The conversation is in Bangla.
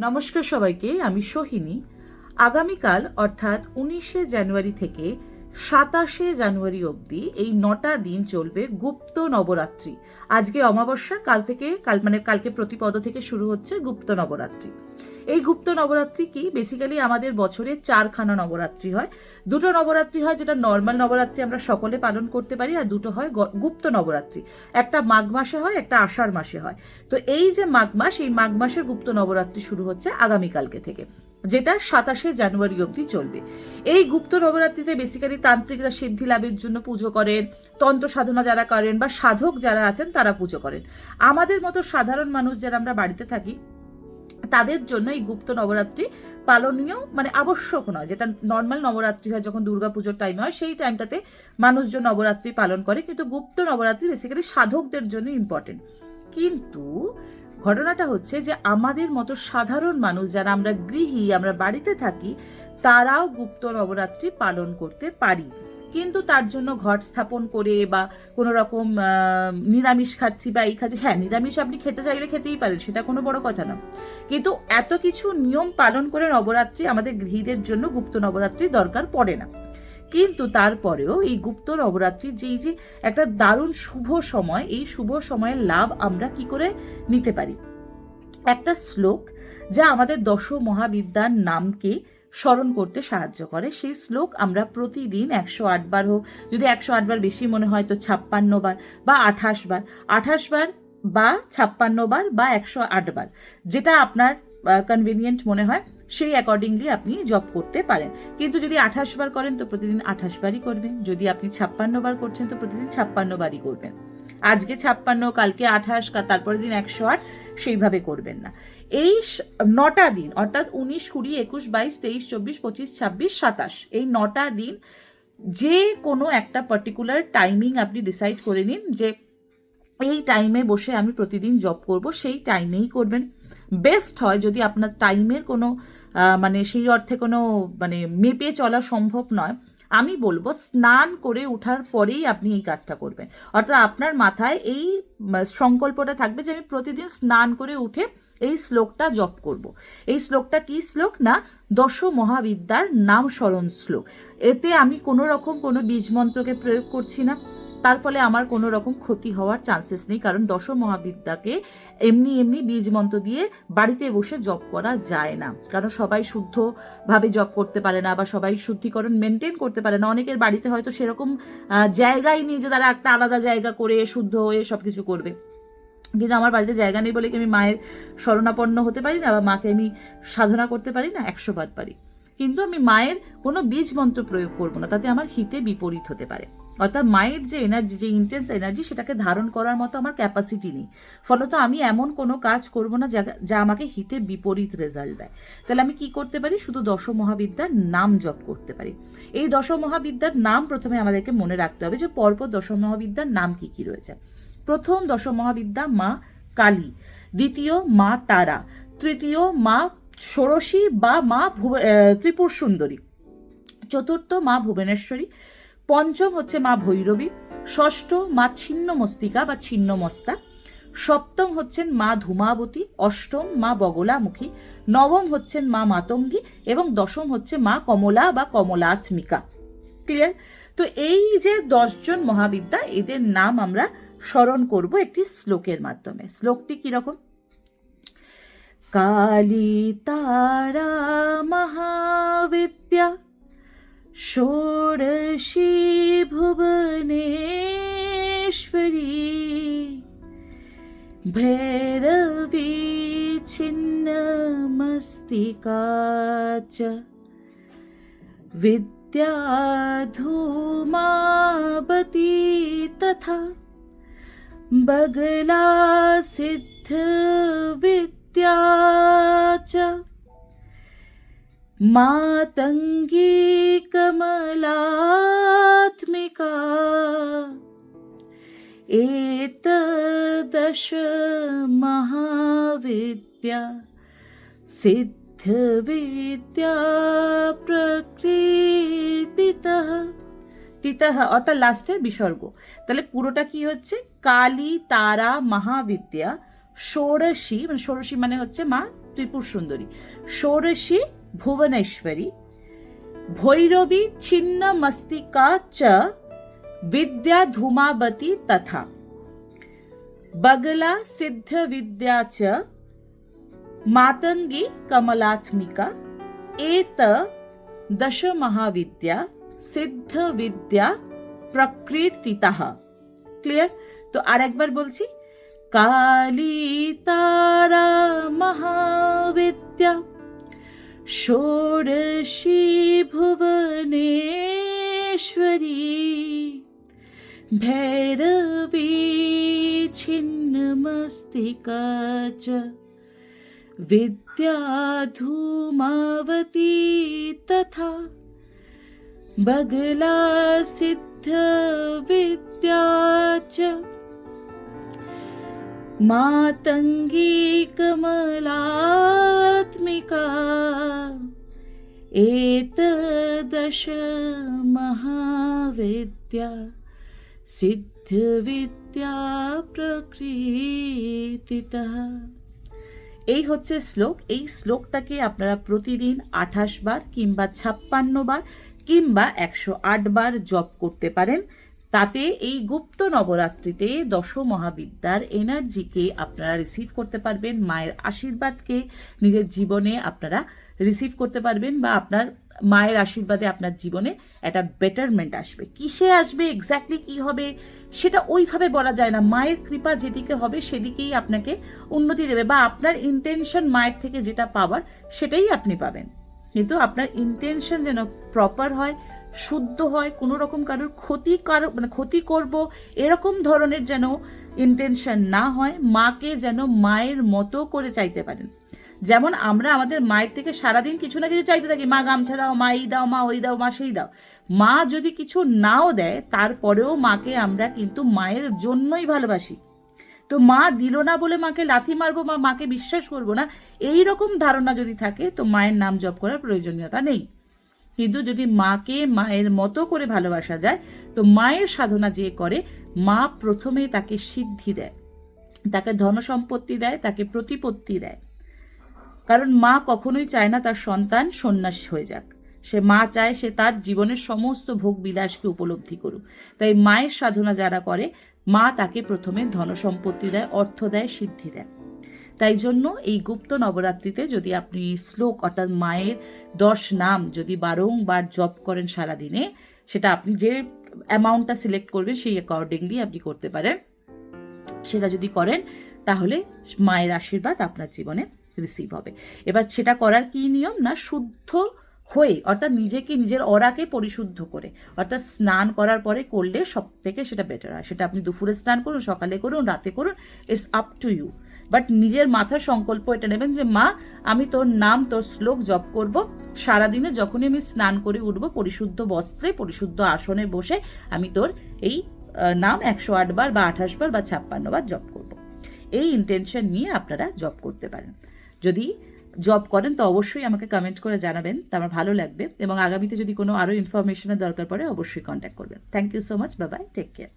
নমস্কার সবাইকে, আমি সোহিনী। আগামীকাল অর্থাৎ 19শে জানুয়ারি থেকে 27শে জানুয়ারি অবধি এই 9টা দিন চলবে গুপ্ত নবরাত্রি। আজকে অমাবস্যা, কালকে প্রতিপদ থেকে শুরু হচ্ছে গুপ্ত নবরাত্রি। এই গুপ্ত নবরাত্রি কি, বেসিক্যালি আমাদের বছরে 4খানা নবরাত্রি হয়। দুটো নবরাত্রি হয় যেটা নর্মাল নবরাত্রি আমরা সকলে পালন করতে পারি, আর দুটো হয় গুপ্ত নবরাত্রি। একটা মাঘ মাসে হয়, একটা আষাঢ় মাসে হয়। তো এই যে মাঘ মাস, এই মাঘ মাসের গুপ্ত নবরাত্রি শুরু হচ্ছে আগামীকালকে থেকে, যেটা 27শে জানুয়ারি অবধি চলবে। এই গুপ্ত নবরাত্রিতে বেসিক্যালি তান্ত্রিকরা সিদ্ধি লাভের জন্য পুজো করেন, তন্ত্র সাধনা যারা করেন বা সাধক যারা আছেন তারা পুজো করেন। আমাদের মতো সাধারণ মানুষ যারা আমরা বাড়িতে থাকি তাদের জন্য এই গুপ্ত নবরাত্রি পালনীয়, মানে আবশ্যক নয়। যেটা নর্মাল নবরাত্রি হয় যখন দুর্গাপুজোর টাইম হয়, সেই টাইমটাতে মানুষজন নবরাত্রি পালন করে, কিন্তু গুপ্ত নবরাত্রি বেসিক্যালি সাধকদের জন্য ইম্পর্টেন্ট। কিন্তু ঘটনাটা হচ্ছে যে আমাদের মতো সাধারণ মানুষ যারা আমরা গৃহী, আমরা বাড়িতে থাকি, তারাও গুপ্ত নবরাত্রি পালন করতে পারি। কিন্তু তার জন্য ঘট স্থাপন করে বা কোনো রকম নিরামিষ খাচ্ছি বা এই খাচ্ছি, হ্যাঁ নিরামিষ আপনি খেতে চাইলে খেতেই পারেন, সেটা কোনো বড় কথা না। কিন্তু এত কিছু নিয়ম পালন করে নবরাত্রি আমাদের গৃহীদের জন্য গুপ্ত নবরাত্রি দরকার পড়ে না। কিন্তু তারপরেও এই গুপ্ত নবরাত্রির যে একটা দারুণ শুভ সময়, এই শুভ সময়ের লাভ আমরা কি করে নিতে পারি। একটা শ্লোক যা আমাদের দশ মহাবিদ্যার নামকে স্মরণ করতে সাহায্য করে, সেই শ্লোক আমরা প্রতিদিন 108 বার হোক, যদি 108 বার বেশি মনে হয় তো 56 বার বা 28 বার, 28 বার বা 56 বার বা 108 বার, যেটা আপনার কনভিনিয়েন্ট মনে হয় সেই অ্যাকর্ডিংলি আপনি জপ করতে পারেন। কিন্তু যদি 28 বার করেন তো প্রতিদিন 28 বারই করবেন, যদি আপনি 56 বার করছেন তো প্রতিদিন 56 বারই করবেন। আজকে 56, কালকে 28, তারপরের দিন 108, সেইভাবে করবেন না। এই 9টা দিন অর্থাৎ 19, 20, 21, 22, 23, 24, 25, 26, 27, এই 9টা দিন যে কোনো একটা পার্টিকুলার টাইমিং আপনি ডিসাইড করে নিন যে এই টাইমে বসে আমি প্রতিদিন জব করব, সেই টাইমেই করবেন। বেস্ট হয় যদি আপনার টাইমের কোনো মানে সেই অর্থে কোনো মানে মেপে চলা সম্ভব নয়, আমি বলবো স্নান করে ওঠার পরেই আপনি এই কাজটা করবেন। অর্থাৎ আপনার মাথায় এই সংকল্পটা থাকবে যে আমি প্রতিদিন স্নান করে উঠে এই শ্লোকটা জপ করব। এই শ্লোকটা কি শ্লোক না, দশ মহাবিদ্যার নাম স্মরণ শ্লোক। এতে আমি কোনো রকম কোনো বীজ মন্ত্রকে প্রয়োগ করছি না, তার ফলে আমার কোনো রকম ক্ষতি হওয়ার চান্সেস নেই। কারণ দশ মহাবিদ্যাকে এমনি এমনি বীজ মন্ত্র দিয়ে বাড়িতে বসে জপ করা যায় না, কারণ সবাই শুদ্ধভাবে জপ করতে পারে না বা সবাই শুদ্ধিকরণ মেনটেন করতে পারে না। অনেকের বাড়িতে হয়তো সেরকম জায়গাই নেই যে তারা একটা আলাদা জায়গা করে শুদ্ধ হয়ে সব কিছু করবে। কিন্তু আমার বাড়িতে জায়গা নেই বলে কি আমি মায়ের শরণাপন্ন হতে পারি না বা মাকে আমি সাধনা করতে পারি না? 100 বার পারি। কিন্তু আমি মায়ের কোনো বীজ মন্ত্র প্রয়োগ করবো না, তাতে আমার হিতে বিপরীত হতে পারে। অর্থাৎ মায়ের যে এনার্জি, যে ইন্টেন্স এনার্জি, সেটাকে ধারণ করার মতো আমার ক্যাপাসিটি নেই। ফলত আমি এমন কোনো কাজ করব না যা আমাকে হিতে বিপরীত রেজাল্ট দেয়। তাহলে আমি কি করতে পারি? শুধু দশ মহাবিদ্যার নাম জপ করতে পারি। এই দশ মহাবিদ্যার নাম প্রথমে আমাদেরকে মনে রাখতে হবে যে পরপর দশ মহাবিদ্যার নাম কি কি রয়েছে। প্রথম দশ মহাবিদ্যা মা কালী, দ্বিতীয় মা তারা, তৃতীয় মা ষোড়শী বা মা ত্রিপুর সুন্দরী, চতুর্থ মা ভুবনেশ্বরী, পঞ্চম হচ্ছে মা ভৈরবী, ষষ্ঠ মা ছিন্নমস্তিকা বা ছিন্নমস্তা, সপ্তম হচ্ছেন মা ধূমাবতী, অষ্টম মা বগলামুখী, নবম হচ্ছেন মা মাতঙ্গী এবং দশম হচ্ছে মা কমলা বা কমলাত্মিকা। ক্লিয়ার? তো এই যে 10 জন মহাবিদ্যা, এদের নাম আমরা স্মরণ করব একটি শ্লোকের মাধ্যমে। শ্লোকটি কিরকম? কালী তারা মহাবিদ্যা ষোড়শী ভুবনেশ্বরী ভৈরবী ছিন্নমস্তিকা চ विद्या धूमावती तथा बगला सिद्ध विद्या च मातंगी कमलात्मिका एतदश महाविद्या सिद्ध विद्या प्रकृतितः, তিতঃ অর্থাৎ লাস্টের বিসর্গ। তাহলে পুরোটা কি হচ্ছে? কালী তারা মহাবিদ্যা ষোড়শী, মানে ষোড়শী মানে হচ্ছে মা ত্রিপুর সুন্দরী, ষোড়শী ভুবনেশ্বরী, ভৈরবী ছিন্ন মস্তিকা চ विद्या धूमावती तथा बगला सिद्ध विद्या च मातंगी कमलात्मिका एत दश महाविद्या सिद्ध विद्या प्रकृतितः। क्लियर? तो আর একবার বলছি, काली तारा महाविद्या षोडशी भुवनेश्वरी भैरवी छिन्नमस्तिका च विद्या धूमावती तथा बगला सिद्ध विद्या च मातंगी कमलात्मिका एतदश महाविद्या सिद्ध विद्या प्रकृतितः। এই হচ্ছে শ্লোক। এই শ্লোকটাকে আপনারা প্রতিদিন 28 বার কিংবা 56 বার কিংবা 108 বার জপ করতে পারেন। তাতে এই গুপ্ত নবরাত্রিতে দশ মহাবিদ্যার এনার্জিকে আপনারা রিসিভ করতে পারবেন, মায়ের আশীর্বাদকে নিজের জীবনে আপনারা রিসিভ করতে পারবেন, বা আপনার মায়ের আশীর্বাদে আপনার জীবনে একটা বেটারমেন্ট আসবে। কিসে আসবে, এক্স্যাক্টলি কি হবে সেটা ওইভাবে বলা যায় না। মায়ের কৃপা যেদিকে হবে সেদিকেই আপনাকে উন্নতি দেবে, বা আপনার ইন্টেনশন মায়ের থেকে যেটা পাওয়ার সেটাই আপনি পাবেন। কিন্তু আপনার ইন্টেনশন যেন প্রপার হয়, শুদ্ধ হয়, কোনো রকম কারোর ক্ষতি করব এরকম ধরনের যেন ইন্টেনশন না হয়। মাকে যেন মায়ের মতো করে চাইতে পারেন। যেমন আমরা আমাদের মায়ের থেকে সারাদিন কিছু না কিছু চাইতে থাকি, মা গামছা দাও, মা এই দাও, মা ওই দাও, মা সেই দাও। মা যদি কিছু নাও দেয় তারপরেও মাকে আমরা কিন্তু মায়ের জন্যই ভালোবাসি। তো মা দিল না বলে মাকে লাথি মারবো বা মাকে বিশ্বাস করবো না, এই রকম ধারণা যদি থাকে তো মায়ের নাম জপ করার প্রয়োজনীয়তা নেই। কিন্তু যদি মাকে মায়ের মতো করে ভালোবাসা যায়, তো মায়ের সাধনা যে করে, মা প্রথমে তাকে সিদ্ধি দেয়, তাকে ধনসম্পত্তি দেয়, তাকে প্রতিপত্তি দেয়। কারণ মা কখনোই চায় না তার সন্তান সন্ন্যাসী হয়ে যাক। সে মা চায় সে তার জীবনের সমস্ত ভোগ বিলাসকে উপলব্ধি করুক। তাই মায়ের সাধনা যারা করে, মা তাকে প্রথমে ধনসম্পত্তি দেয়, অর্থ দেয়, সিদ্ধি দেয়। তাই জন্য এই গুপ্ত নবরাত্রিতে যদি আপনি শ্লোক অর্থাৎ মায়ের 10 নাম যদি বারংবার জপ করেন সারাদিনে, সেটা আপনি যে অ্যামাউন্টটা সিলেক্ট করবেন সেই অ্যাকর্ডিংলি আপনি করতে পারেন। সেটা যদি করেন তাহলে মায়ের আশীর্বাদ আপনার জীবনে রিসিভ হবে। এবার সেটা করার কি নিয়ম না, শুদ্ধ হয়ে অর্থাৎ নিজেকে নিজের অরাকে পরিশুদ্ধ করে, অর্থাৎ স্নান করার পরে করলে সব থেকে সেটা বেটার হয়। সেটা আপনি দুপুরে স্নান করুন, সকালে করুন, রাতে করুন, it's up to you. But নিজের মাথার সংকল্প এটা নেবেন যে মা আমি তোর নাম তোর শ্লোক জপ করব সারাদিনে, যখনই আমি স্নান করে উঠব পরিশুদ্ধ বস্ত্রে পরিশুদ্ধ আসনে বসে আমি তোর এই নাম 108 বার বা 28 বার বা 56 বার জপ করব। এই ইন্টেনশন নিয়ে আপনারা জপ করতে পারেন। যদি জব করেন তো অবশ্যই আমাকে কমেন্ট করে জানাবেন, তা আমার ভালো লাগবে। এবং আগামীতে যদি কোনো আরও ইনফরমেশনের দরকার পড়ে অবশ্যই কন্ট্যাক্ট করবেন। Thank you so much, bye bye, take care.